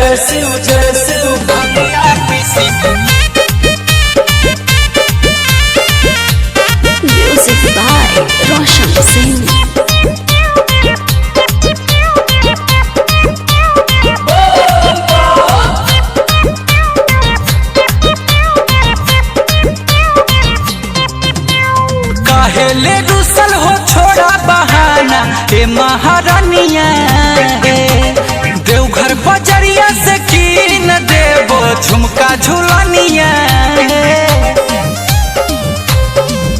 जय शिव भंगिया पीसी। Music by Roshan Singh. काहेले रुसल हो छोड़ा बहाना ए महारानिया देवघर बजरिया से कीन देवो झुमका झुलनिया।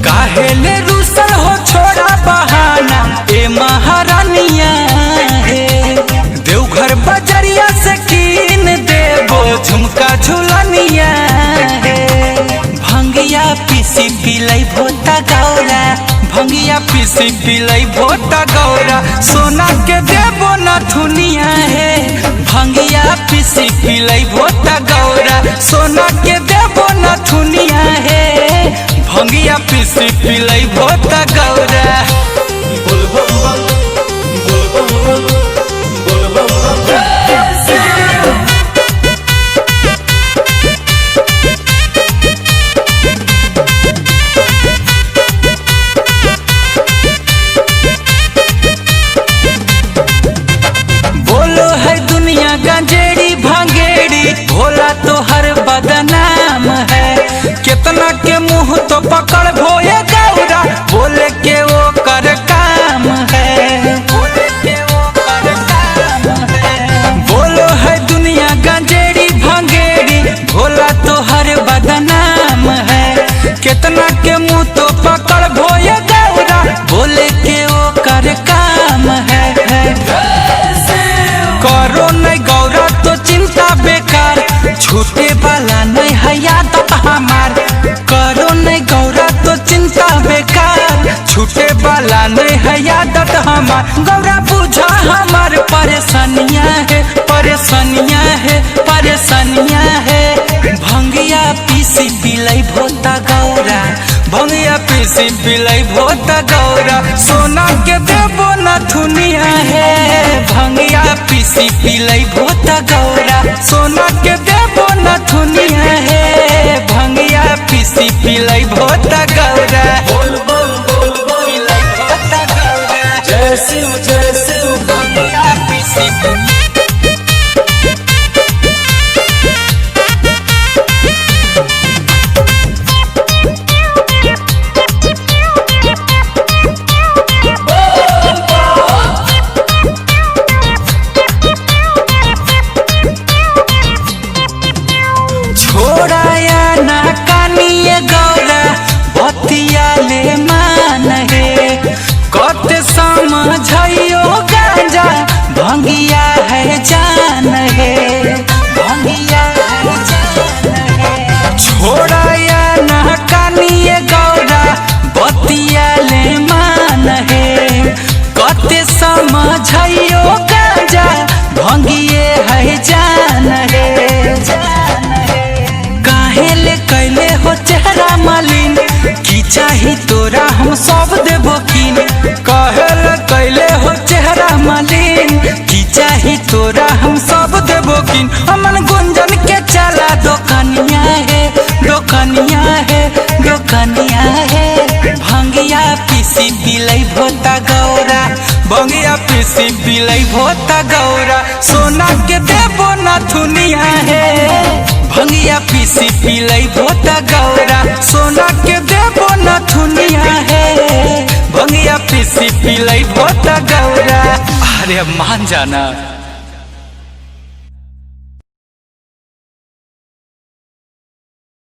काहेले रुसल हो छोड़ा बहाना ए महारानिया देवघर बजरिया से कीन देवो झुमका झुलनिया। भंगिया पीसी पिलाई भोता गौरा भंगिया पीसी पिलाई भोता गौरा सोना के देवो नथुनिया है। भंगिया पीसी पिलाई भोता गौरा सोना के देवो नथुनिया है। भंगिया पीसी पिलाई भोता गौरा। गंजेड़ी भांगेड़ी भोला तो हर बदनाम है। कितना के मुंह तो पकड़ भोए गौरा बोले के वो कर काम है। बोलो है दुनिया गंजेड़ी भांगेड़ी भोला तो हर बदनाम है। कितना के मुंह तो पकड़ भोए गौरा बोले के वो कर काम है। करो नहीं गौरा तो चिंता बेकार छूटे वाला नहीं है यादत हमार। करो नहीं गौरा तो चिंता बेकार छूटे वाला नहीं है यादत हमार। गौरा बुझा हमार परेशानियाँ है परेशानियाँ है परेशानियाँ है। भंगिया पीसी पिलाई भोता गौरा भंगिया पीसी पिलाई भोता गौरा सोना के देवो नथुनिया है। भंगिया पीसी पिलाई भोता गौरा सोना के देवो नथुनिया है। भंगिया पीसी पिलाई भोता गौरा। जय शिव भंगिया पीसी। छोड़ाया ना कानिए गौरा बतिया ले मान है। कत समझियो गांजा भंगिया है जान है। भंगिया है जान है। छोड़ाया ना कानिए गौरा बतिया ले मान है। कत समझियो गांजा भंगिए है जान है। कैले हो चेहरा मलिन की चाही तोरा हम सब देबो किन। कहल कैले हो चेहरा मलिन की चाही तोरा हम सब देबो किन। अमन गुंजन के चला दोकनिया है दोकनिया है दोकनिया है। भंगिया पीसी पिलाई भोता गौरा भंगिया पीसी पिलाई भोता गौरा सोना के देबो नथुनिया है। भंगिया पीसी पिलाई भोता गौरा सोना के देवो नथुनिया है। भंगिया पीसी पिलाई भोता गौरा। अरे मान जाना।